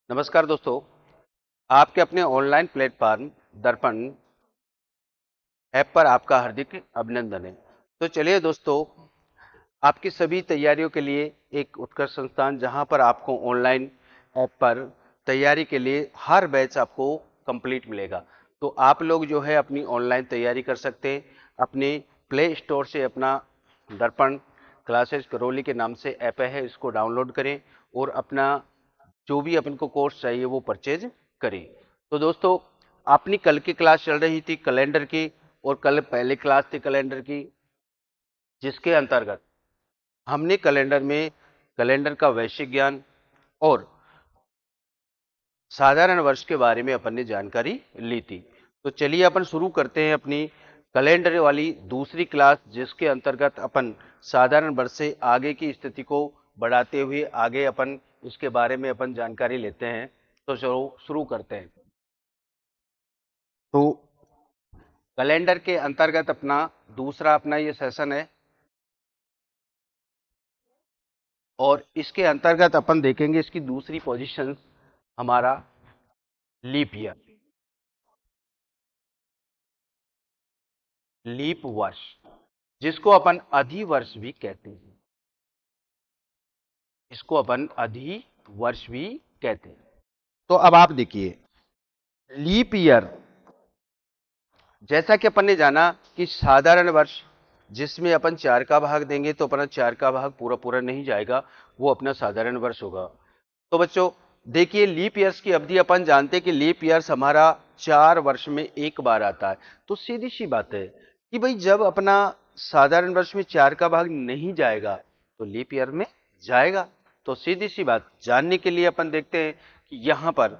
नमस्कार दोस्तों, आपके अपने ऑनलाइन प्लेटफॉर्म दर्पण ऐप पर आपका हार्दिक अभिनंदन है। तो चलिए दोस्तों, आपकी सभी तैयारियों के लिए एक उत्कृष्ट संस्थान जहां पर आपको ऑनलाइन ऐप पर तैयारी के लिए हर बैच आपको कंप्लीट मिलेगा। तो आप लोग जो है अपनी ऑनलाइन तैयारी कर सकते हैं। अपने प्ले स्टोर से अपना दर्पण क्लासेस करौली के नाम से ऐप है, इसको डाउनलोड करें और अपना जो भी अपन को कोर्स चाहिए वो परचेज करें। तो दोस्तों, अपनी कल की क्लास चल रही थी कैलेंडर की, और कल पहली क्लास थी कैलेंडर की, जिसके अंतर्गत हमने कैलेंडर में कैलेंडर का वैश्विक ज्ञान और साधारण वर्ष के बारे में अपन ने जानकारी ली थी। तो चलिए अपन शुरू करते हैं अपनी कैलेंडर वाली दूसरी क्लास, जिसके अंतर्गत अपन साधारण वर्ष से आगे की स्थिति को बढ़ाते हुए आगे अपन इसके बारे में अपन जानकारी लेते हैं। तो चलो शुरू करते हैं। तो कैलेंडर के अंतर्गत अपना दूसरा अपना ये सेशन है, और इसके अंतर्गत अपन देखेंगे इसकी दूसरी पोजीशन हमारा लीप ईयर, लीप वर्ष, जिसको अपन अधिवर्ष भी कहते हैं। इसको अपन अधि वर्ष भी कहते हैं। तो अब आप देखिए, लीप ईयर जैसा कि अपन ने जाना कि साधारण वर्ष जिसमें अपन 4 का भाग देंगे तो अपना 4 का भाग पूरा पूरा नहीं जाएगा, वो अपना साधारण वर्ष होगा। तो बच्चों देखिए, लीप ईयर्स की अवधि अपन जानते हैं कि लीप ईयर्स हमारा 4 वर्ष में एक बार आता है। तो सीधी सी बात है कि भाई जब अपना साधारण वर्ष में 4 का भाग नहीं जाएगा तो लीप ईयर में जाएगा। तो सीधी सी बात जानने के लिए अपन देखते हैं कि यहां पर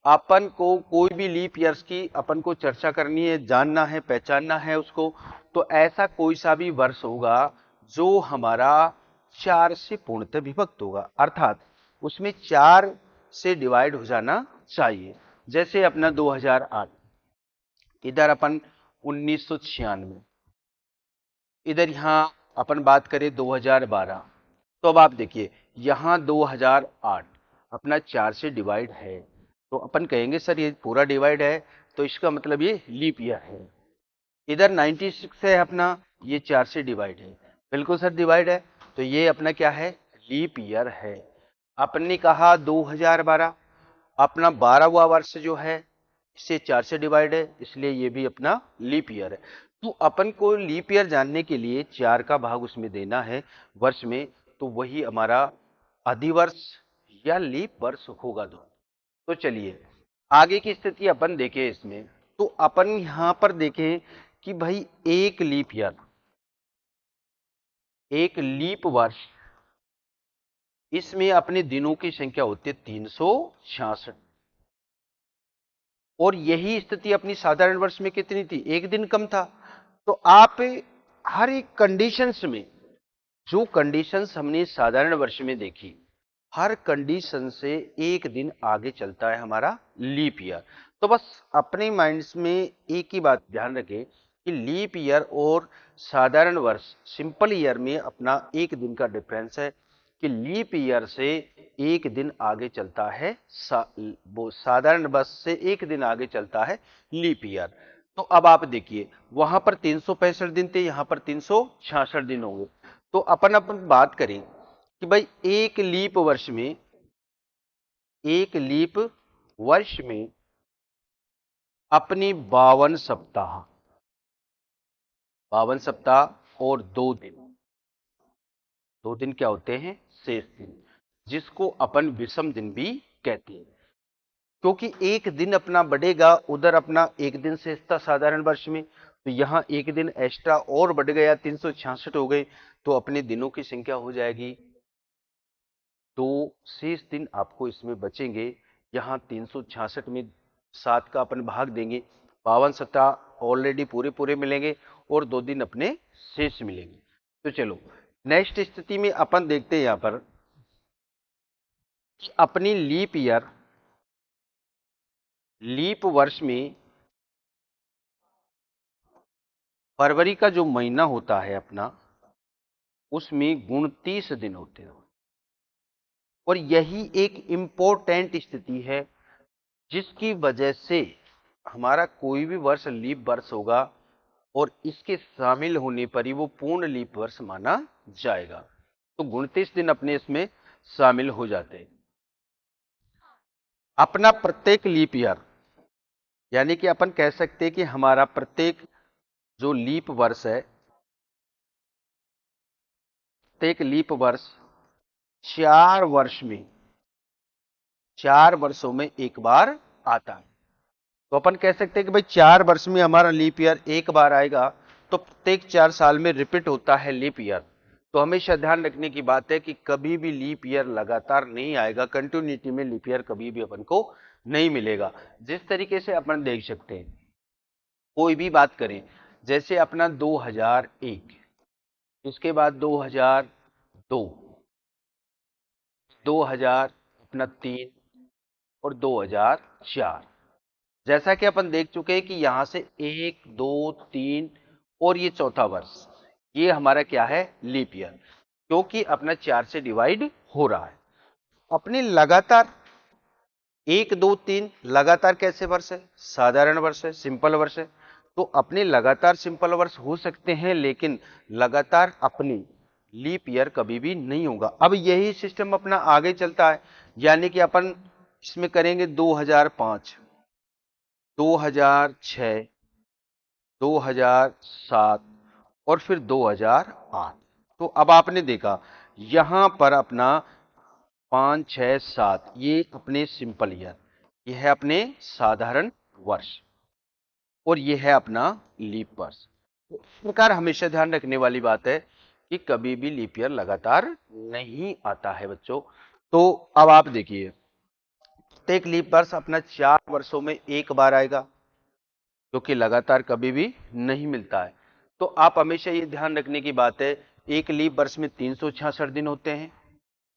अपन को कोई भी लीप ईयर्स की अपन को चर्चा करनी है, जानना है, पहचानना है उसको। तो ऐसा कोई सा भी वर्ष होगा जो हमारा 4 से पूर्णतः विभक्त होगा, अर्थात उसमें 4 से डिवाइड हो जाना चाहिए। जैसे अपना 2008, इधर अपन 1996, इधर यहां अपन बात करें 2012। तो अब आप देखिए, यहां 2008 अपना 4 से डिवाइड है, तो अपन कहेंगे सर ये पूरा डिवाइड है, तो इसका मतलब ये लीप ईयर है। इधर 96 है अपना, ये 4 से डिवाइड है, बिल्कुल सर डिवाइड है, तो ये अपना क्या है, लीप ईयर है। अपन ने कहा 2012 अपना 12वां वर्ष जो है, इससे 4 से डिवाइड है, इसलिए ये भी अपना लीप ईयर है। तो अपन को लीप ईयर जानने के लिए 4 का भाग उसमें देना है वर्ष में, तो वही हमारा अधिवर्ष या लीप वर्ष होगा। तो चलिए आगे की स्थिति अपन देखें इसमें। तो अपन यहां पर देखें कि भाई एक लीप ईयर, एक लीप वर्ष, इसमें अपने दिनों की संख्या होती है 366, और यही स्थिति अपनी साधारण वर्ष में कितनी थी, एक दिन कम था। तो आप हर एक कंडीशंस में, जो कंडीशंस हमने साधारण वर्ष में देखी, हर कंडीशन से एक दिन आगे चलता है हमारा लीप ईयर। तो बस अपने माइंड्स में एक ही बात ध्यान रखें कि लीप ईयर और साधारण वर्ष सिंपल ईयर में अपना एक दिन का डिफरेंस है, कि लीप ईयर से एक दिन आगे चलता है वो साधारण वर्ष से एक दिन आगे चलता है लीप ईयर। तो अब आप देखिए, वहां पर 365 दिन थे, यहां पर 366 दिन होंगे। तो अपन अपन बात करें कि भाई एक लीप वर्ष में अपनी 52 सप्ताह, 52 सप्ताह और 2 दिन, 2 दिन क्या होते हैं, शेष दिन, जिसको अपन विषम दिन भी कहते हैं। क्योंकि एक दिन अपना बढ़ेगा, उधर अपना एक दिन शेष था साधारण वर्ष में, तो यहां एक दिन एक्स्ट्रा और बढ़ गया, 366 हो गए, तो अपने दिनों की संख्या हो जाएगी, तो शेष दिन आपको इसमें बचेंगे। यहाँ 366 में 7 का अपन भाग देंगे, 52 सप्ताह ऑलरेडी पूरे पूरे मिलेंगे, और 2 दिन अपने शेष मिलेंगे। तो चलो नेक्स्ट स्थिति में अपन देखते हैं यहाँ पर कि अपनी लीप वर्ष में फरवरी का जो महीना होता है अपना, उसमें 29 दिन होते हैं। और यही एक इम्पोर्टेंट स्थिति है जिसकी वजह से हमारा कोई भी वर्ष लीप वर्ष होगा और इसके शामिल होने पर ही वो पूर्ण लीप वर्ष माना जाएगा। तो 29 दिन अपने इसमें शामिल हो जाते हैं। अपना प्रत्येक लीप ईयर, यानी कि अपन कह सकते हैं कि हमारा प्रत्येक जो लीप वर्ष है, प्रत्येक लीप वर्ष 4 वर्षों में एक बार आता है। तो अपन कह सकते हैं कि भाई 4 वर्ष में हमारा लीप ईयर एक बार आएगा, तो प्रत्येक 4 साल में रिपीट होता है लीप ईयर। तो हमेशा ध्यान रखने की बात है कि कभी भी लीप ईयर लगातार नहीं आएगा, कंटिन्यूटी में लीप ईयर कभी भी अपन को नहीं मिलेगा। जिस तरीके से अपन देख सकते हैं, कोई भी बात करें, जैसे अपना 2001, उसके बाद 2002, 2000 अपना 3 और 2004। जैसा कि अपन देख चुके हैं कि यहां से 1, 2, 3 और ये चौथा वर्ष, ये हमारा क्या है, लीप ईयर, क्योंकि अपना 4 से डिवाइड हो रहा है। अपने लगातार 1, 2, 3 लगातार कैसे वर्ष है, साधारण वर्ष है, सिंपल वर्ष है। तो अपने लगातार सिंपल वर्ष हो सकते हैं, लेकिन लगातार अपनी लीप ईयर कभी भी नहीं होगा। अब यही सिस्टम अपना आगे चलता है, यानी कि अपन इसमें करेंगे 2005, 2006, 2007 और फिर 2008। तो अब आपने देखा यहां पर अपना 5, 6, 7 ये अपने सिंपल ईयर, ये है अपने साधारण वर्ष, और ये है अपना लीप वर्ष। तो इस प्रकार हमेशा ध्यान रखने वाली बात है कि कभी भी लीप ईयर लगातार नहीं आता है बच्चों। तो अब आप देखिए, प्रत्येक लीप वर्ष अपना 4 वर्षों में एक बार आएगा, क्योंकि लगातार कभी भी नहीं मिलता है। तो आप हमेशा ये ध्यान रखने की बात है, एक लीप वर्ष में 366 दिन होते हैं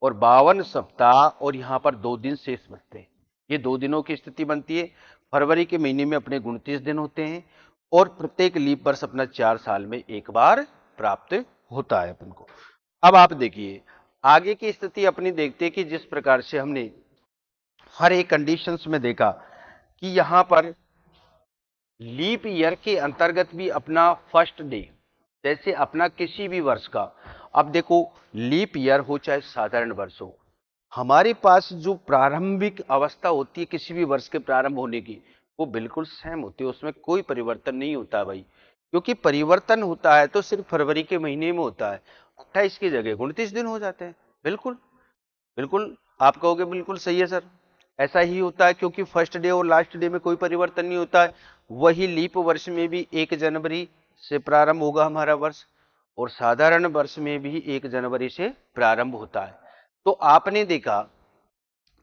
और 52 सप्ताह, और यहां पर 2 दिन शेष बचते हैं। ये 2 दिनों की स्थिति बनती है। फरवरी के महीने में अपने 29 दिन होते हैं और प्रत्येक लीप वर्ष अपना 4 साल में एक बार प्राप्त होता है अपन को। अब आप देखिए आगे की स्थिति अपनी, देखते हैं कि जिस प्रकार से हमने हर एक कंडीशंस में देखा कि यहां पर लीप ईयर के अंतर्गत भी अपना फर्स्ट डे, जैसे अपना किसी भी वर्ष का, अब देखो लीप ईयर हो चाहे साधारण वर्ष हो, हमारे पास जो प्रारंभिक अवस्था होती है किसी भी वर्ष के प्रारंभ होने की, वो बिल्कुल सेम होती है, उसमें कोई परिवर्तन नहीं होता भाई। क्योंकि परिवर्तन होता है तो सिर्फ फरवरी के महीने में होता है, 28 की जगह 29 दिन हो जाते हैं। बिल्कुल बिल्कुल आप कहोगे बिल्कुल सही है सर, ऐसा ही होता है, क्योंकि फर्स्ट डे और लास्ट डे में कोई परिवर्तन नहीं होता है। वही लीप वर्ष में भी 1 जनवरी से प्रारंभ होगा हमारा वर्ष, और साधारण वर्ष में भी 1 जनवरी से प्रारंभ होता है। तो आपने देखा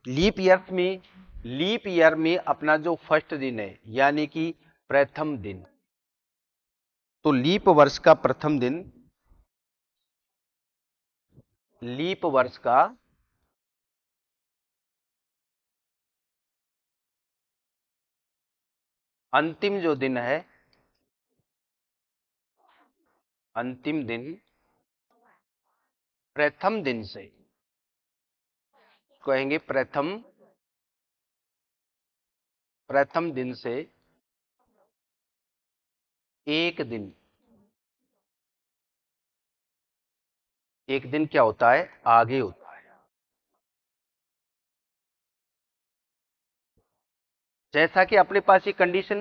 लीप ईयर में अपना जो फर्स्ट दिन है, यानी कि प्रथम दिन, तो लीप वर्ष का प्रथम दिन, लीप वर्ष का अंतिम जो दिन है, अंतिम दिन प्रथम दिन से कहेंगे, प्रथम दिन से एक दिन, एक दिन क्या होता है, आगे होता है। जैसा कि अपने पास ये कंडीशन,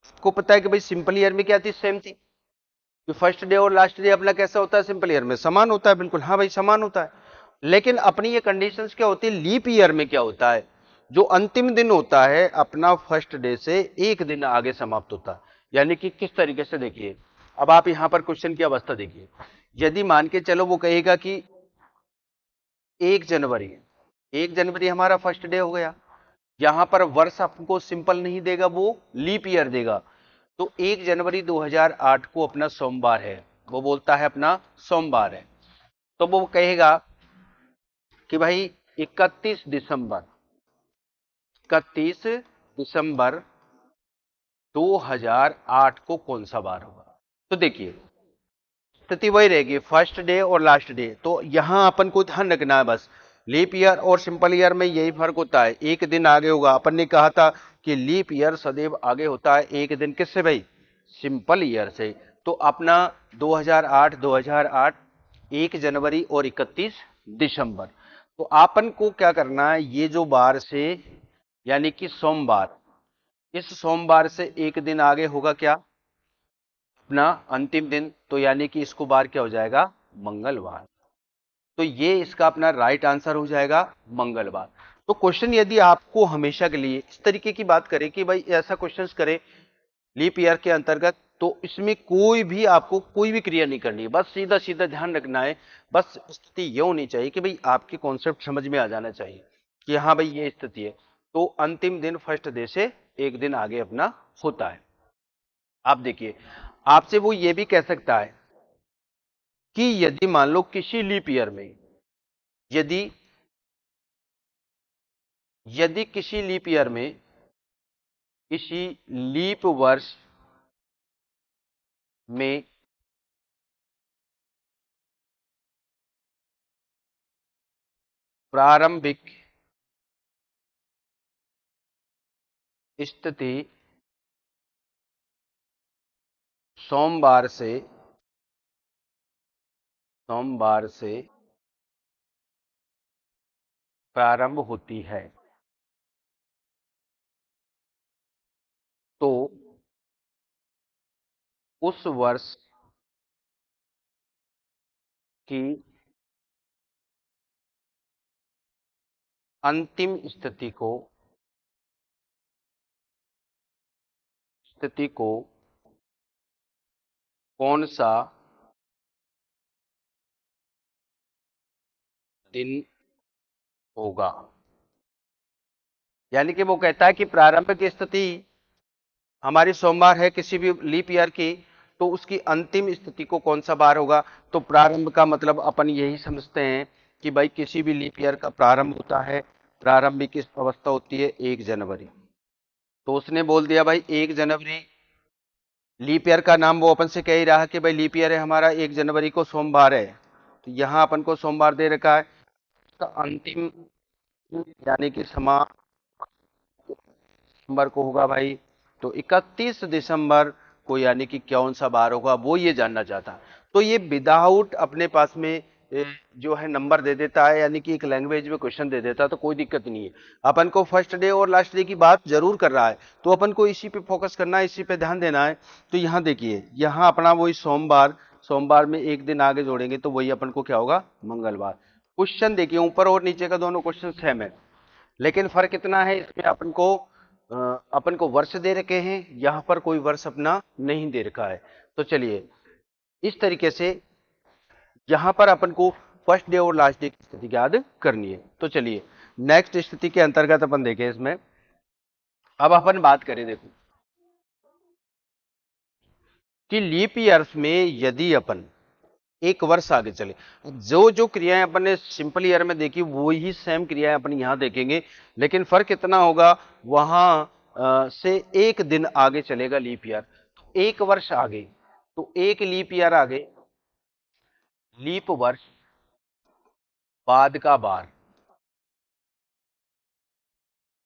आपको पता है कि भाई सिंपल ईयर में क्या थी, सेम थी कि फर्स्ट डे और लास्ट डे अपना कैसा होता है, सिंपल ईयर में समान होता है। बिल्कुल हाँ भाई समान होता है। लेकिन अपनी ये कंडीशंस क्या होती है, लीप ईयर में क्या होता है, जो अंतिम दिन होता है अपना फर्स्ट डे से एक दिन आगे समाप्त होता है। यानी कि किस तरीके से, देखिए अब आप यहां पर क्वेश्चन की अवस्था देखिए, यदि मान के चलो वो कहेगा कि 1 जनवरी, 1 जनवरी हमारा फर्स्ट डे हो गया, यहां पर वर्ष आपको सिंपल नहीं देगा, वो लीप ईयर देगा। तो 1 जनवरी 2008 को अपना सोमवार है, वो बोलता है अपना सोमवार है, तो वो कहेगा कि भाई 31 दिसंबर, 31 दिसंबर 2008 को कौन सा बार होगा। तो देखिए स्थिति वही रहेगी, फर्स्ट डे और लास्ट डे। तो यहां अपन को ध्यान रखना है बस लीप ईयर और सिंपल ईयर में यही फर्क होता है, एक दिन आगे होगा। अपन ने कहा था कि लीप ईयर सदैव आगे होता है एक दिन, किससे भाई? सिंपल ईयर से। तो अपना 2008 1 जनवरी और 31 दिसंबर। तो आपन को क्या करना है, ये जो बार से यानी कि सोमवार, इस सोमवार से एक दिन आगे होगा क्या? अपना अंतिम दिन। तो यानी कि इसको बार क्या हो जाएगा? मंगलवार। तो ये इसका अपना राइट आंसर हो जाएगा, मंगलवार। तो क्वेश्चन यदि आपको हमेशा के लिए इस तरीके की बात करें कि भाई ऐसा क्वेश्चंस करे लीप ईयर के अंतर्गत, तो इसमें कोई भी आपको कोई भी क्रिया नहीं करनी है, बस सीधा सीधा ध्यान रखना है। बस स्थिति ये होनी चाहिए कि भाई आपके कॉन्सेप्ट समझ में आ जाना चाहिए कि हाँ भाई ये स्थिति है। तो अंतिम दिन फर्स्ट डे से एक दिन आगे अपना होता है। आप देखिए, आपसे वो ये भी कह सकता है कि यदि मान लो किसी लीप ईयर में, यदि यदि किसी लीप ईयर में, किसी लीप वर्ष में प्रारंभिक स्थिति सोमवार से सोमवार से प्रारंभ होती है, तो उस वर्ष की अंतिम स्थिति को कौन सा दिन होगा? यानी कि वो कहता है कि प्रारंभिक स्थिति हमारी सोमवार है किसी भी लीप ईयर की, तो उसकी अंतिम स्थिति को कौन सा बार होगा? तो प्रारंभ का मतलब अपन यही समझते हैं कि भाई किसी भी लीप ईयर का प्रारंभ होता है, प्रारंभिक अवस्था होती है 1 जनवरी। तो उसने बोल दिया भाई 1 जनवरी, लीप ईयर का नाम वो अपन से कह ही रहा कि भाई लीप ईयर है हमारा, 1 जनवरी को सोमवार है, तो यहां अपन को सोमवार दे रखा है। उसका अंतिम यानी कि दिसंबर को होगा भाई, तो 31 दिसंबर को यानी कि कौन सा बार होगा वो ये जानना चाहता। तो ये विदाउट अपने पास में जो है नंबर दे देता है, यानी कि एक लैंग्वेज में क्वेश्चन दे देता है, तो कोई दिक्कत नहीं है। अपन को फर्स्ट डे और लास्ट डे की बात जरूर कर रहा है, तो अपन को इसी पे फोकस करना है, इसी पे ध्यान देना है। तो यहाँ देखिए, यहाँ अपना वही सोमवार, सोमवार में एक दिन आगे जोड़ेंगे तो वही अपन को क्या होगा? मंगलवार। क्वेश्चन देखिए, ऊपर और नीचे का दोनों क्वेश्चन सेम है, लेकिन फर्क इतना है इसमें अपन को वर्ष दे रखे हैं, यहां पर कोई वर्ष अपना नहीं दे रखा है। तो चलिए, इस तरीके से यहां पर अपन को फर्स्ट डे और लास्ट डे की स्थिति याद करनी है। तो चलिए, नेक्स्ट स्थिति के अंतर्गत अपन देखें इसमें। अब अपन बात करें, देखो कि लीप ईयर्स में यदि अपन एक वर्ष आगे चले, जो जो क्रियाएं अपन ने सिंपल ईयर में देखी वही सेम क्रियाएं अपन यहां देखेंगे, लेकिन फर्क इतना होगा, वहां से एक दिन आगे चलेगा लीप ईयर, तो एक वर्ष आगे, तो एक लीप ईयर आगे, लीप वर्ष बाद का बार,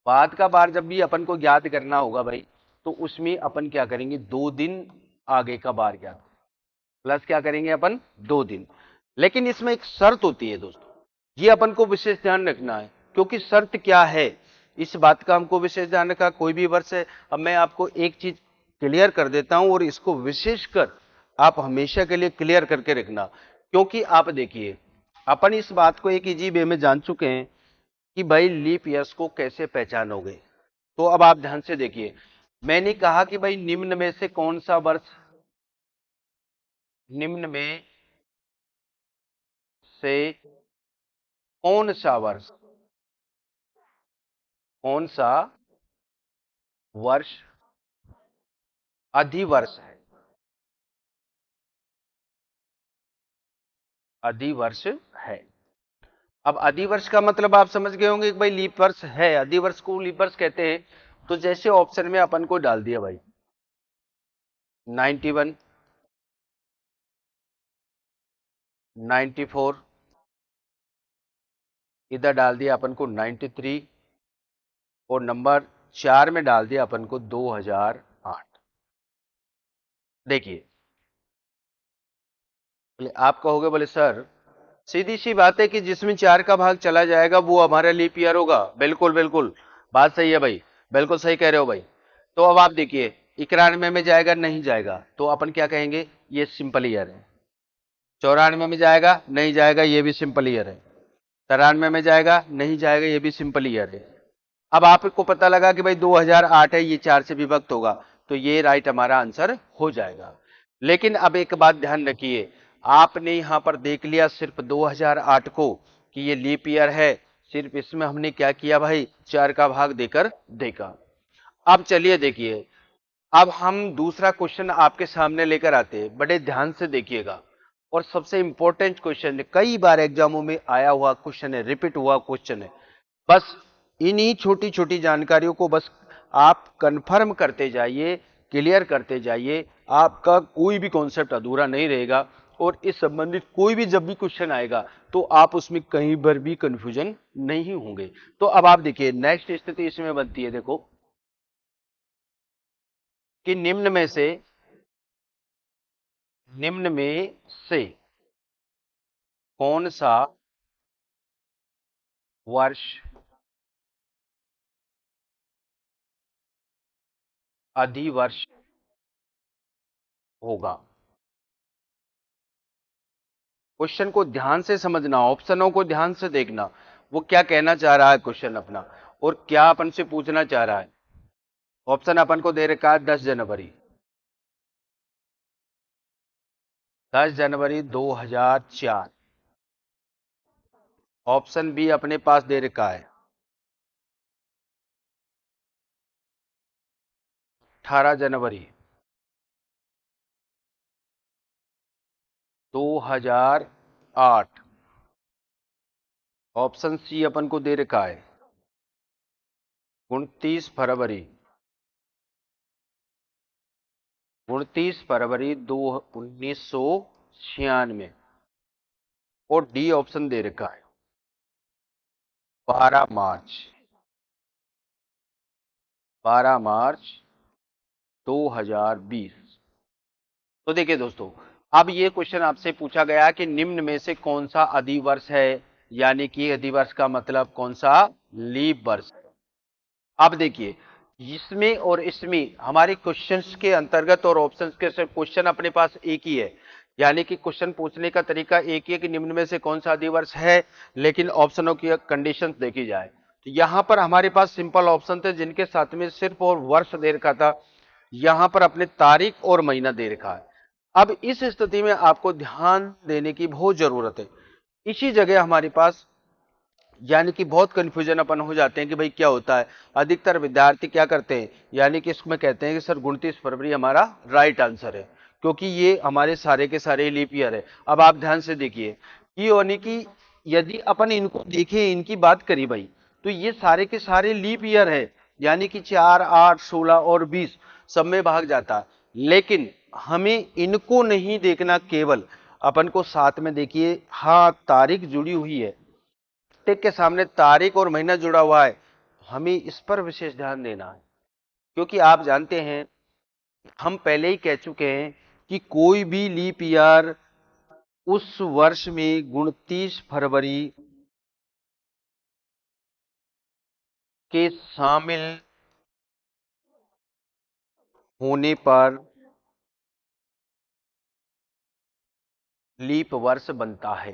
बाद का बार जब भी अपन को ज्ञात करना होगा भाई, तो उसमें अपन क्या करेंगे? 2 दिन आगे का बार ज्ञात, प्लस क्या करेंगे अपन? 2 दिन। लेकिन इसमें एक शर्त होती है दोस्तों, ये अपन को विशेष ध्यान रखना है, क्योंकि शर्त क्या है इस बात का हमको विशेष ध्यान रखा। कोई भी वर्ष है, अब मैं आपको एक चीज क्लियर कर देता हूं और इसको विशेषकर आप हमेशा के लिए क्लियर करके रखना, क्योंकि आप देखिए, अपन इस बात को एक इजी वे में जान चुके हैं कि भाई लीप ईयर्स को कैसे पहचानोगे। तो अब आप ध्यान से देखिए, मैंने कहा कि भाई निम्न में से कौन सा वर्ष, निम्न में से कौन सा वर्ष, कौन सा वर्ष अधिवर्ष है, अधिवर्ष है। अब अधिवर्ष का मतलब आप समझ गए होंगे कि भाई लीप वर्ष है, अधिवर्ष को लीप वर्ष कहते हैं। तो जैसे ऑप्शन में अपन को डाल दिया भाई 91, 94, इधर डाल दिया अपन को 93 और नंबर 4 में डाल दिया अपन को 2008। देखिए बोले आप कहोगे बोले सर सीधी सी बात है कि जिसमें 4 का भाग चला जाएगा वो हमारा लीप ईयर होगा। बिल्कुल बिल्कुल बात सही है भाई, बिल्कुल सही कह रहे हो भाई। तो अब आप देखिए 91 में जाएगा नहीं जाएगा तो अपन क्या कहेंगे, ये सिंपल ईयर है। 94 में जाएगा नहीं जाएगा, ये भी सिंपल ईयर है। 93 में जाएगा नहीं जाएगा, ये भी सिंपल ईयर है। अब आपको पता लगा कि भाई 2008 है, ये 4 से विभक्त होगा, तो ये राइट हमारा आंसर हो जाएगा। लेकिन अब एक बात ध्यान रखिए, आपने यहां पर देख लिया सिर्फ 2008 को कि ये लीप ईयर है, सिर्फ इसमें हमने क्या किया भाई, 4 का भाग देकर देखा। अब चलिए देखिए, अब हम दूसरा क्वेश्चन आपके सामने लेकर आते हैं, बड़े ध्यान से देखिएगा। और सबसे इंपॉर्टेंट क्वेश्चन है, कई बार एग्जामों में आया हुआ क्वेश्चन है, रिपीट हुआ क्वेश्चन है। बस इन्हीं छोटी छोटी जानकारियों को बस आप कंफर्म करते जाइए, क्लियर करते जाइए, आपका कोई भी कॉन्सेप्ट अधूरा नहीं रहेगा। और इस संबंधित कोई भी जब भी क्वेश्चन आएगा तो आप उसमें कहीं पर भी कंफ्यूजन नहीं होंगे। तो अब आप देखिए नेक्स्ट स्थिति इसमें बनती है, देखो कि निम्न में से कौन सा वर्ष अधिवर्ष होगा। क्वेश्चन को ध्यान से समझना, ऑप्शनों को ध्यान से देखना, वो क्या कहना चाह रहा है क्वेश्चन अपना, और क्या अपन से पूछना चाह रहा है। ऑप्शन अपन को दे रखा है 10 जनवरी, 10 जनवरी 2004। ऑप्शन बी अपने पास दे रखा है 18 जनवरी 2008। ऑप्शन सी अपन को दे रखा है 29 फरवरी 1996। और डी ऑप्शन दे रखा है 12 मार्च 2020। तो देखिए दोस्तों, अब ये क्वेश्चन आपसे पूछा गया कि निम्न में से कौन सा अधिवर्ष है, यानी कि अधिवर्ष का मतलब कौन सा, लीप वर्ष। अब देखिए इसमें और इसमें हमारे क्वेश्चंस के अंतर्गत और ऑप्शंस के क्वेश्चन अपने पास एक ही है, यानी कि क्वेश्चन पूछने का तरीका एक ही है कि निम्न में से कौन सा अधिवर्ष है, लेकिन ऑप्शनों की कंडीशंस देखी जाए तो यहां पर हमारे पास सिंपल ऑप्शन थे जिनके साथ में सिर्फ और वर्ष दे रखा था, यहां पर अपने तारीख और महीना दे रखा है। अब इस स्थिति में आपको ध्यान देने की बहुत जरूरत है। इसी जगह हमारे पास यानी कि बहुत कंफ्यूजन अपन हो जाते हैं कि भाई क्या होता है। अधिकतर विद्यार्थी क्या करते हैं, यानी कि इसमें कहते हैं कि सर 29 फरवरी हमारा राइट आंसर है, क्योंकि ये हमारे सारे के सारे लीप ईयर है। अब आप ध्यान से देखिए कि यानी कि यदि अपन इनको देखें, इनकी बात करी भाई, तो ये सारे के सारे लीप ईयर है, यानी कि 4, 8, 16 और 20 सब में भाग जाता है। लेकिन हमें इनको नहीं देखना, केवल अपन को साथ में देखिए, हाँ तारीख जुड़ी हुई है, टिक के सामने तारीख और महीना जुड़ा हुआ है, हमें इस पर विशेष ध्यान देना है। क्योंकि आप जानते हैं, हम पहले ही कह चुके हैं कि कोई भी लीप ईयर उस वर्ष में 29 फरवरी के शामिल होने पर लीप वर्ष बनता है।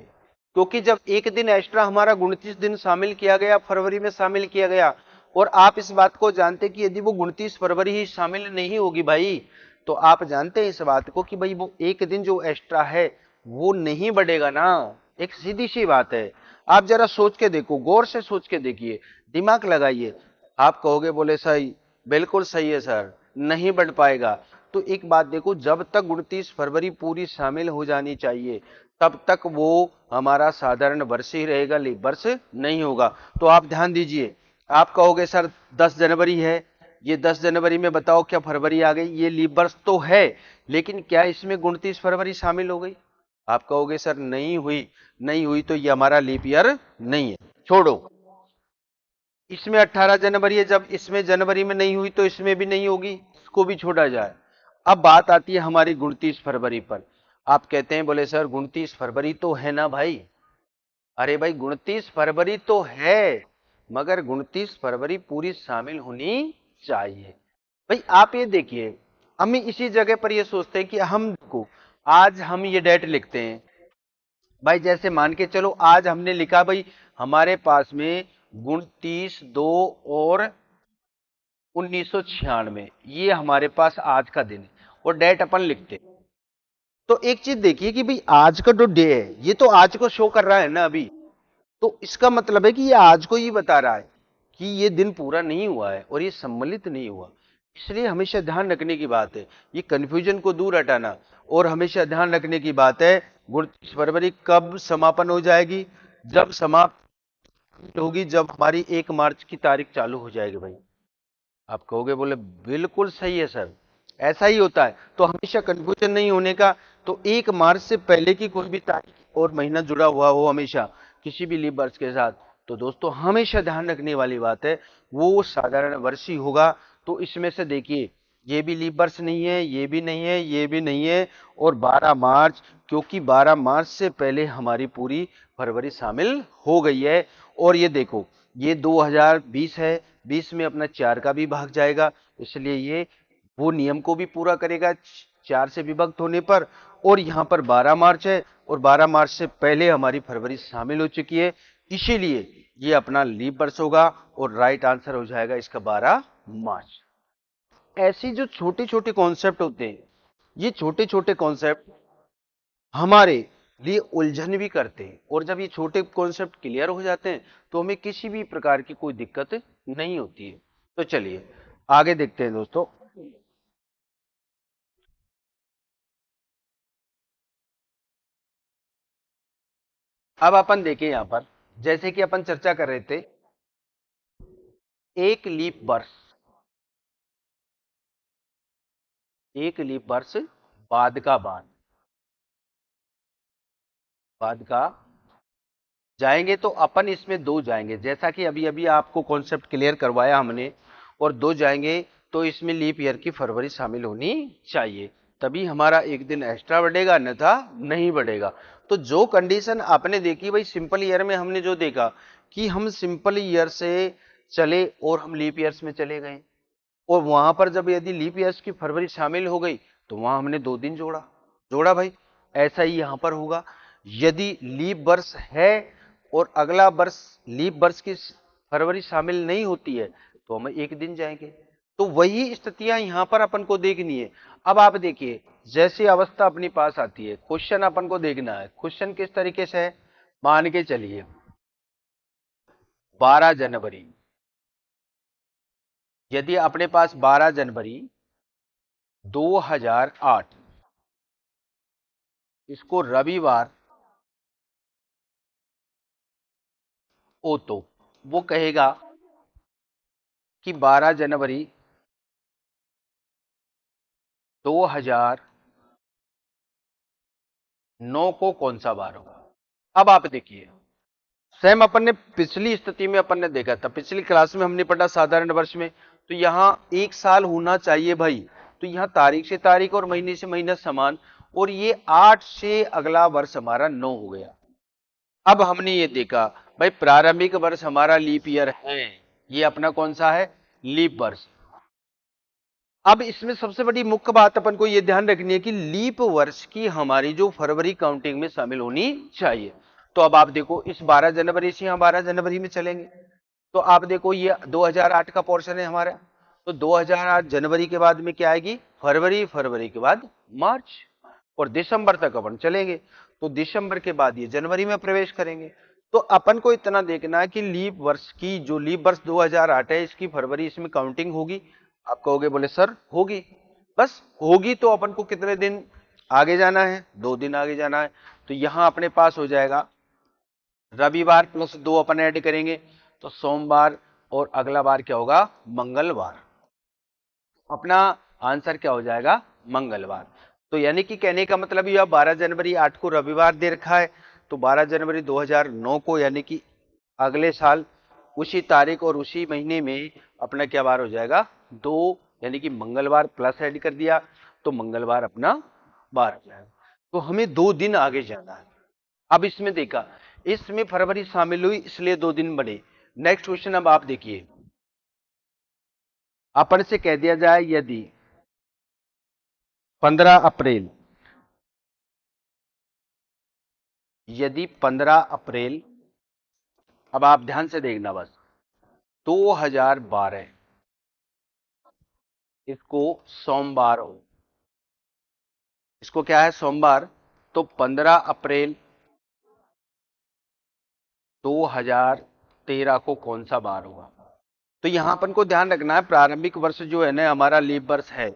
क्योंकि जब एक दिन एक्स्ट्रा हमारा 29 दिन शामिल किया गया, फरवरी में शामिल किया गया, और आप इस बात को जानते कि यदि वो 29 फरवरी ही शामिल नहीं होगी भाई, तो आप जानते हैं इस बात को कि भाई वो एक दिन जो एक्स्ट्रा है वो नहीं बढ़ेगा ना। एक सीधी सी बात है, आप जरा सोच के देखो, गौर से सोच के देखिए, दिमाग लगाइए। आप कहोगे बोले सही, बिल्कुल सही है सर, नहीं बढ़ पाएगा। तो एक बात देखो, जब तक 29 फरवरी पूरी शामिल हो जानी चाहिए तब तक वो हमारा साधारण वर्ष ही रहेगा, लीप वर्ष नहीं होगा। तो आप ध्यान दीजिए, आप कहोगे सर 10 जनवरी है, ये 10 जनवरी में बताओ क्या फरवरी आ गई, ये लीप वर्ष तो है, लेकिन क्या इसमें 29 फरवरी शामिल हो गई। आप कहोगे सर नहीं हुई, नहीं हुई तो ये हमारा लीप ईयर नहीं है, छोड़ो। इसमें 18 जनवरी है, जब इसमें जनवरी में नहीं हुई तो इसमें भी नहीं होगी, इसको भी छोड़ा जाए। अब बात आती है हमारी 29 फरवरी पर। आप कहते हैं बोले सर 29 फरवरी तो है ना भाई। अरे भाई 29 फरवरी तो है, मगर 29 फरवरी पूरी शामिल होनी चाहिए। भाई आप ये देखिए, हम इसी जगह पर ये सोचते हैं कि हम को आज हम ये डेट लिखते हैं। भाई जैसे मान के चलो आज हमने लिखा भाई हमारे पास में 29/2 और 1996, ये हमारे पास आज का दिन है और डेट अपन लिखते हैं। तो एक चीज देखिए कि भाई आज का जो डे है ये तो आज को शो कर रहा है ना अभी, तो इसका मतलब है कि ये आज को ही बता रहा है कि ये दिन पूरा नहीं हुआ है और ये सम्मिलित नहीं हुआ। इसलिए हमेशा ध्यान रखने की बात है, ये कंफ्यूजन को दूर हटाना। और हमेशा ध्यान रखने की बात है 29 फरवरी कब समापन हो जाएगी, जब समाप्त होगी, जब हमारी 1 मार्च की तारीख चालू हो जाएगी। भाई आप कहोगे बोले बिल्कुल सही है सर, ऐसा ही होता है। तो हमेशा कंफ्यूजन नहीं होने का। तो 1 मार्च से पहले की कोई भी तारीख और महीना जुड़ा हुआ हो हमेशा किसी भी लीप वर्ष के साथ, तो दोस्तों हमेशा ध्यान रखने वाली बात है वो साधारण वर्ष ही होगा। तो इसमें से देखिए ये भी लीप वर्ष नहीं है, ये भी नहीं है, ये भी नहीं है, और 12 मार्च, क्योंकि 12 मार्च से पहले हमारी पूरी फरवरी शामिल हो गई है। और ये देखो ये 2020 है, 20 में अपना 4 का भी भाग जाएगा, इसलिए ये वो नियम को भी पूरा करेगा 4 से विभक्त होने पर। और यहाँ पर 12 मार्च है और 12 मार्च से पहले हमारी फरवरी शामिल हो चुकी है, इसीलिए ये अपना लीप वर्ष होगा और राइट आंसर हो जाएगा इसका 12 मार्च। ऐसी जो छोटे छोटे कॉन्सेप्ट होते हैं, ये छोटे छोटे कॉन्सेप्ट हमारे लिए उलझन भी करते हैं, और जब ये छोटे कॉन्सेप्ट क्लियर हो जाते हैं तो हमें किसी भी प्रकार की कोई दिक्कत नहीं होती है। तो चलिए आगे देखते हैं दोस्तों। अब अपन देखें यहां पर, जैसे कि अपन चर्चा कर रहे थे, एक लीप वर्ष, एक लीप वर्ष बाद का बाद, बाद का जाएंगे तो अपन इसमें 2 जाएंगे, जैसा कि अभी अभी आपको कॉन्सेप्ट क्लियर करवाया हमने, और 2 जाएंगे तो इसमें लीप ईयर की फरवरी शामिल होनी चाहिए, तभी हमारा एक दिन एक्स्ट्रा बढ़ेगा, अन्यथा नहीं बढ़ेगा। तो जो कंडीशन आपने देखी भाई सिंपल ईयर में, हमने जो देखा कि हम सिंपल ईयर से चले और हम लीप ईयर्स में चले गए, और वहां पर जब यदि लीप ईयर्स की फरवरी शामिल हो गई तो वहां हमने 2 दिन जोड़ा, जोड़ा भाई। ऐसा ही यहां पर होगा, यदि लीप वर्ष है और अगला वर्ष लीप वर्ष की फरवरी शामिल नहीं होती है तो हम एक दिन जाएंगे। तो वही स्थितियां यहां पर अपन को देखनी है। अब आप देखिए जैसी अवस्था अपने पास आती है, क्वेश्चन अपन को देखना है, क्वेश्चन किस तरीके से है। मान के चलिए 12 जनवरी, यदि अपने पास 12 जनवरी 2008 इसको रविवार हो, तो वो कहेगा कि 12 जनवरी 2009 को कौन सा बार होगा। अब आप देखिए सेम अपन ने पिछली स्थिति में अपन ने देखा था, पिछली क्लास में हमने पढ़ा साधारण वर्ष में, तो यहां 1 साल होना चाहिए भाई। तो यहां तारीख से तारीख और महीने से महीना समान, और ये 8 से अगला वर्ष हमारा 9 हो गया। अब हमने ये देखा भाई प्रारंभिक वर्ष हमारा लीप ईयर है, ये अपना कौन सा है, लीप वर्ष। अब इसमें सबसे बड़ी मुख्य बात अपन को यह ध्यान रखनी है कि लीप वर्ष की हमारी जो फरवरी काउंटिंग में शामिल होनी चाहिए। तो अब आप देखो इस 12 जनवरी से यहां 12 जनवरी में चलेंगे, तो आप देखो ये 2008 का पोर्शन है हमारा, तो 2008 जनवरी के बाद में क्या आएगी, फरवरी, फरवरी के बाद मार्च, और दिसंबर तक अपन चलेंगे, तो दिसंबर के बाद ये जनवरी में प्रवेश करेंगे। तो अपन को इतना देखना है कि लीप वर्ष की जो लीप वर्ष 2008 है इसकी फरवरी इसमें काउंटिंग होगी। आप कहोगे बोले सर होगी, बस होगी तो अपन को कितने दिन आगे जाना है, 2 दिन आगे जाना है। तो यहां अपने पास हो जाएगा रविवार प्लस 2 अपन ऐड करेंगे तो सोमवार, और अगला बार क्या होगा, मंगलवार। अपना आंसर क्या हो जाएगा, मंगलवार। तो यानी कि कहने का मतलब यह 12 जनवरी 8 को रविवार दे रखा है, तो 12 जनवरी 2009 को यानी कि अगले साल उसी तारीख और उसी महीने में अपना क्या बार हो जाएगा, 2, यानी कि मंगलवार प्लस ऐड कर दिया तो मंगलवार अपना बार हो जाएगा। तो हमें 2 दिन आगे जाना है। अब इसमें देखा, इसमें फरवरी शामिल हुई इसलिए 2 दिन बने। नेक्स्ट क्वेश्चन अब आप देखिए, अपन से कह दिया जाए यदि 15 अप्रैल, यदि 15 अप्रैल, अब आप ध्यान से देखना बस, 2012 इसको सोमवार हो, इसको क्या है सोमवार, तो 15 अप्रैल 2013 को कौन सा बार होगा। तो यहां अपन को ध्यान रखना है, प्रारंभिक वर्ष जो है ना हमारा लीप वर्ष है,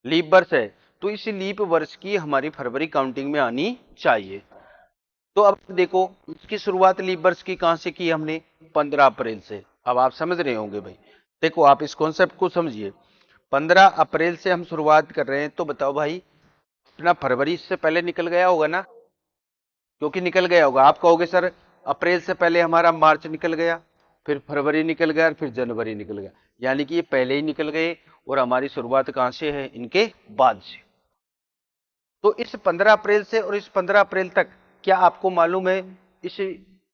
लीप वर्ष है, तो इस लीप वर्ष की हमारी फरवरी काउंटिंग में आनी चाहिए। तो अब देखो इसकी शुरुआत लीप वर्ष की कहां से की हमने, 15 अप्रैल से। अब आप समझ रहे होंगे भाई, देखो आप इस कॉन्सेप्ट को समझिए, 15 अप्रैल से हम शुरुआत कर रहे हैं, तो बताओ भाई अपना फरवरी इससे पहले निकल गया होगा ना, क्योंकि निकल गया होगा। आप कहोगे सर अप्रैल से पहले हमारा मार्च निकल गया, फिर फरवरी निकल गया, फिर जनवरी निकल गया, यानी कि ये पहले ही निकल गए और हमारी शुरुआत कहां से है, इनके बाद से। तो इस 15 अप्रैल से और इस 15 अप्रैल तक क्या आपको मालूम है इस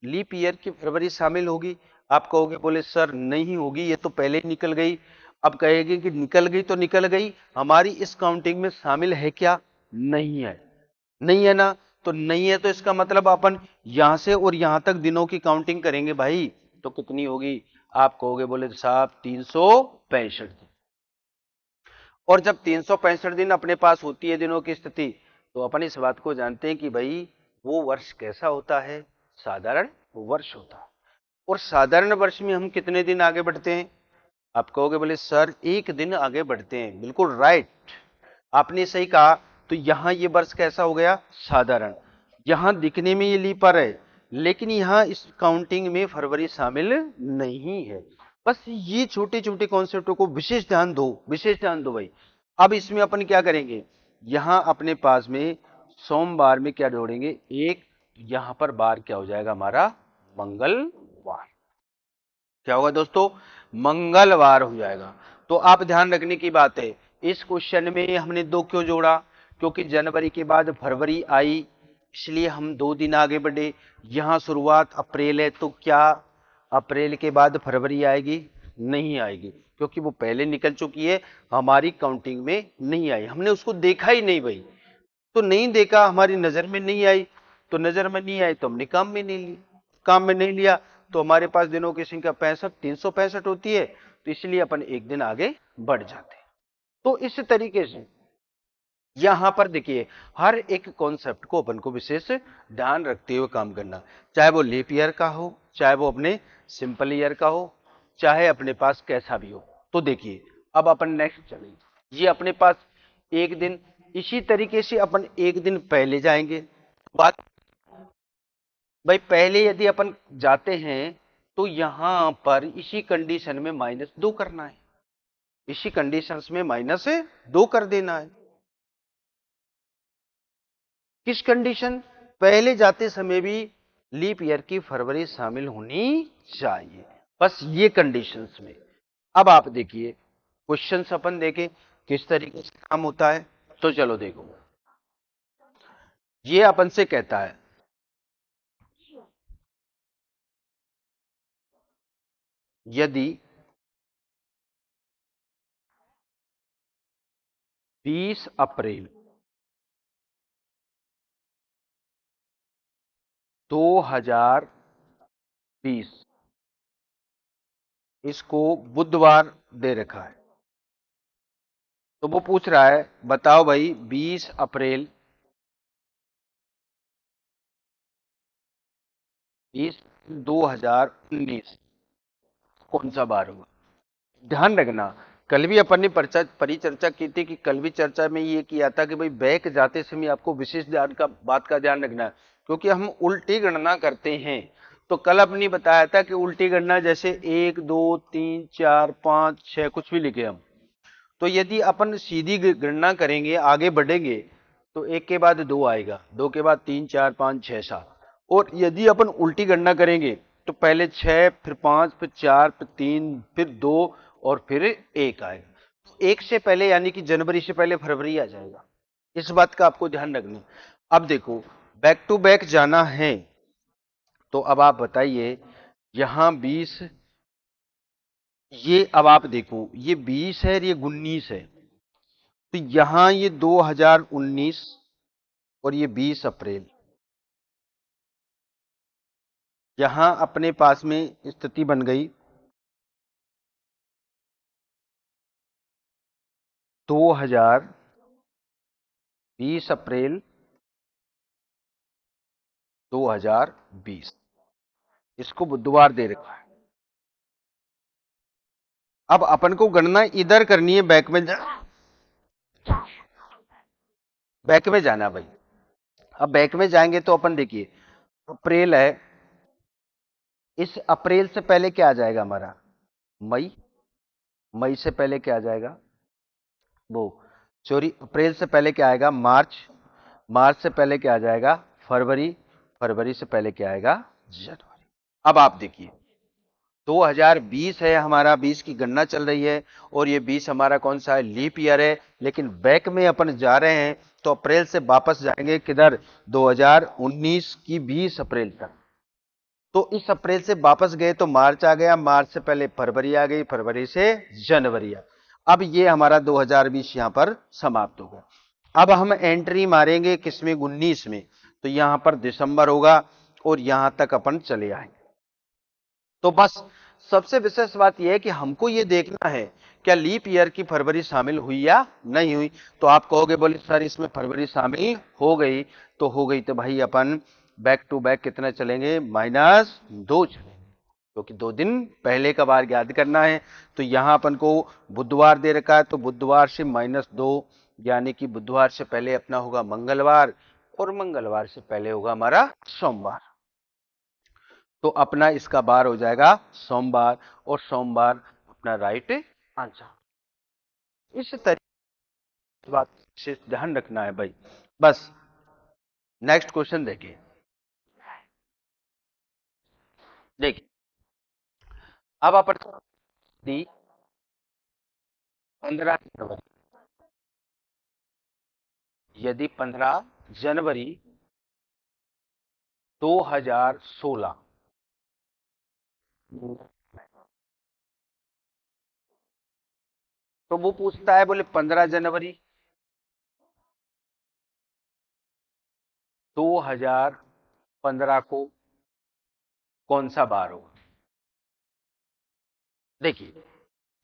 लीप ईयर की फरवरी शामिल होगी। आप कहोगे बोले सर नहीं होगी, ये तो पहले ही निकल गई। अब कहेंगे कि निकल गई तो निकल गई, हमारी इस काउंटिंग में शामिल है क्या, नहीं है, नहीं है ना। तो नहीं है तो इसका मतलब अपन यहां से और यहां तक दिनों की काउंटिंग करेंगे भाई, तो कितनी होगी, आप कहोगे बोले साहब 365 दिन। और जब 365 दिन अपने पास होती है दिनों की स्थिति, तो अपन इस बात को जानते हैं कि भाई वो वर्ष कैसा होता है, साधारण वर्ष होता है। और साधारण वर्ष में हम कितने दिन आगे बढ़ते हैं, आप कहोगे बोले सर 1 दिन आगे बढ़ते हैं, बिल्कुल राइट, आपने सही कहा। तो यहां ये वर्ष कैसा हो गया, साधारण। यहां दिखने में ये लीप ईयर है, लेकिन यहां इस काउंटिंग में फरवरी शामिल नहीं है। बस ये छोटे छोटे कॉन्सेप्टों को विशेष ध्यान दो, विशेष ध्यान दो भाई। अब इसमें अपन क्या करेंगे, यहां अपने पास में सोमवार में क्या जोड़ेंगे, एक, यहां पर बार क्या हो जाएगा हमारा, मंगलवार। क्या होगा दोस्तों, मंगलवार हो जाएगा। तो आप ध्यान रखने की बात है, इस क्वेश्चन में हमने 2 क्यों जोड़ा, क्योंकि जनवरी के बाद फरवरी आई, इसलिए हम 2 दिन आगे बढ़े। यहां शुरुआत अप्रैल है, तो क्या अप्रैल के बाद फरवरी आएगी, नहीं आएगी, क्योंकि वो पहले निकल चुकी है, हमारी काउंटिंग में नहीं आई, हमने उसको देखा ही नहीं भाई। तो नहीं देखा, हमारी नजर में नहीं आई, तो नजर में नहीं आई तो हमने काम में नहीं लिया, काम में नहीं लिया, तो हमारे पास दिनों की संख्या 65 365 होती है, तो इसलिए अपन 1 दिन आगे बढ़ जाते हैं। तो इस तरीके से यहां पर देखिए हर एक कॉन्सेप्ट को अपन को विशेष ध्यान रखते हुए काम करना, चाहे वो लीप ईयर का हो, चाहे वो अपने सिंपल ईयर का हो, चाहे अपने पास कैसा भी हो। तो देखिए अब अपन नेक्स्ट चलेंगे, ये अपने पास 1 दिन, इसी तरीके से अपन 1 दिन पहले जाएंगे। बात भाई पहले यदि अपन जाते हैं तो यहां पर इसी कंडीशन में -2 करना है, इसी कंडीशंस में -2 कर देना है। किस कंडीशन, पहले जाते समय भी लीप ईयर की फरवरी शामिल होनी चाहिए, बस ये कंडीशंस में। अब आप देखिए क्वेश्चंस अपन देखें किस तरीके से काम होता है। तो चलो देखो, ये अपन से कहता है यदि 20 अप्रैल 2020 इसको बुधवार दे रखा है, तो वो पूछ रहा है बताओ भाई 20 अप्रैल 2019 कौन सा बार होगा। ध्यान रखना, कल भी अपन ने परिचर्चा की थी कि कल भी चर्चा में ये किया था कि भाई बैक जाते समय आपको विशेष ध्यान का बात का ध्यान रखना है, क्योंकि हम उल्टी गणना करते हैं। तो कल अपने बताया था कि उल्टी गणना जैसे 1 2 3 4 5 6 कुछ भी लिखे हम, तो यदि अपन सीधी गणना करेंगे आगे बढ़ेंगे तो 1 के बाद 2 आएगा, 2 के बाद 3 4 5 6 7। और यदि अपन उल्टी गणना करेंगे तो पहले 6, फिर 5, फिर 4, फिर 3, फिर 2 और फिर 1 आएगा। तो 1 से पहले यानी कि जनवरी से पहले फरवरी आ जाएगा। इस बात का आपको ध्यान रखना। अब देखो बैक टू बैक जाना है तो अब आप बताइए, यहां 20, ये अब आप देखो ये 20 है, ये 19 है, तो यहां ये 2019 और ये 20 अप्रैल, यहां अपने पास में स्थिति बन गई 2020 अप्रैल 2020, इसको बुधवार दे रखा है। अब अपन को गणना इधर करनी है, बैक में जाना भाई। अब बैक में जाएंगे तो अपन देखिए अप्रैल है, इस अप्रैल से पहले क्या आ जाएगा हमारा मई, मई से पहले क्या आ जाएगा वो सॉरी अप्रैल से पहले क्या आएगा मार्च, मार्च से पहले क्या आ जाएगा फरवरी, फरवरी से पहले क्या आएगा जनवरी। अब आप देखिए 2020 है हमारा, 20 की गणना चल रही है और ये 20 हमारा कौन सा है लीप ईयर है, लेकिन बैक में अपन जा रहे हैं तो अप्रैल से वापस जाएंगे किधर 2019 की 20 अप्रैल तक। तो इस अप्रैल से वापस गए तो मार्च आ गया, मार्च से पहले फरवरी आ गई, फरवरी से जनवरी आ। अब ये हमारा 2020 यहां पर समाप्त होगा। अब हम एंट्री मारेंगे किसमें 19 में, तो यहां पर दिसंबर होगा और यहां तक अपन चले आएंगे। तो बस सबसे विशेष बात यह है कि हमको ये देखना है क्या लीप ईयर की फरवरी शामिल हुई या नहीं हुई। तो आप कहोगे बोले सर इसमें फरवरी शामिल हो गई, तो हो गई तो भाई अपन बैक टू बैक कितना चलेंगे -2 चलेंगे, क्योंकि 2 दिन पहले का बार याद करना है। तो यहां अपन को बुधवार दे रखा है तो बुधवार से -2 यानी कि बुधवार से पहले अपना होगा मंगलवार और मंगलवार से पहले होगा हमारा सोमवार। तो अपना इसका बार हो जाएगा सोमवार और सोमवार अपना राइट आंसर। इस तरीके बात से ध्यान रखना है भाई। बस नेक्स्ट क्वेश्चन देखिए, देखिए अब अपन दी 15 जनवरी, यदि 15 जनवरी 2016 तो वो पूछता है बोले 15 जनवरी 2015 को कौन सा बार होगा। देखिए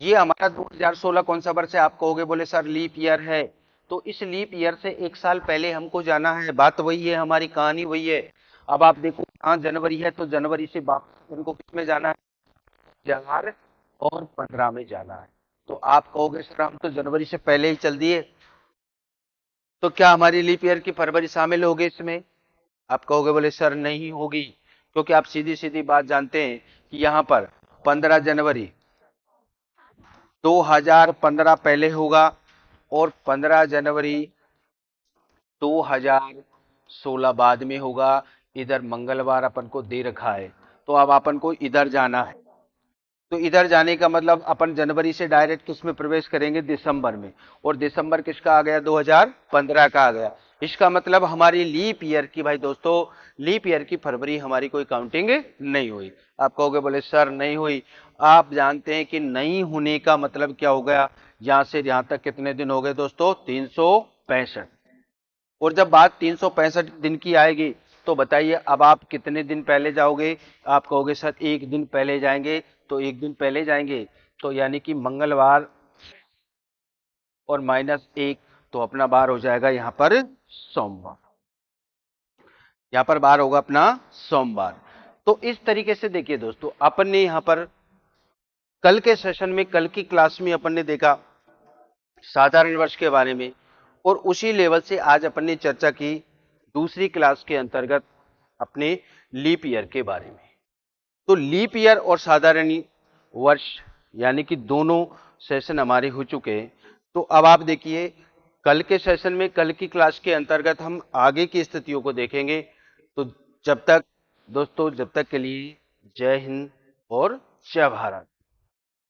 ये हमारा 2016 कौन सा वर्ष है, आप कहोगे बोले सर लीप ईयर है, तो इस लीप ईयर से 1 साल पहले हमको जाना है, बात वही है, हमारी कहानी वही है। अब आप देखो यहाँ जनवरी है तो जनवरी से वापस हमको किस में जाना है 2015 में जाना है। तो आप कहोगे सर हम तो जनवरी से पहले ही चल दिए, तो क्या हमारी लीप ईयर की फरवरी शामिल होगी इसमें। आप कहोगे बोले सर नहीं होगी, क्योंकि आप सीधी सीधी बात जानते हैं कि यहाँ पर 15 जनवरी 2015 पहले होगा और 15 जनवरी 2016 बाद में होगा। इधर मंगलवार अपन को दे रखा है तो अब अपन को इधर जाना है, तो इधर जाने का मतलब अपन जनवरी से डायरेक्ट किसमें प्रवेश करेंगे दिसंबर में, और दिसंबर किसका आ गया 2015 का आ गया। इसका मतलब हमारी लीप ईयर की भाई दोस्तों, लीप ईयर की फरवरी हमारी कोई काउंटिंग नहीं हुई। आप कहोगे बोले सर नहीं हुई, आप जानते हैं कि नहीं होने का मतलब क्या हो गया, यहां से यहां तक कितने दिन हो गए दोस्तों 365, और जब बात 365 दिन की आएगी तो बताइए अब आप कितने दिन पहले जाओगे। आप कहोगे सर 1 दिन पहले जाएंगे, तो 1 दिन पहले जाएंगे तो यानी कि मंगलवार और -1 तो अपना बार हो जाएगा यहां पर सोमवार, यहां पर बार होगा अपना सोमवार। तो इस तरीके से देखिए दोस्तों अपन ने यहां पर कल के सेशन में, कल की क्लास में अपन ने देखा साधारण वर्ष के बारे में, और उसी लेवल से आज अपन ने चर्चा की दूसरी क्लास के अंतर्गत अपने लीप ईयर के बारे में। तो लीप ईयर और साधारण वर्ष यानी कि दोनों सेशन हमारे हो चुके हैं। तो अब आप देखिए कल के सेशन में, कल की क्लास के अंतर्गत हम आगे की स्थितियों को देखेंगे। तो जब तक दोस्तों, जब तक के लिए जय हिंद और जय भारत।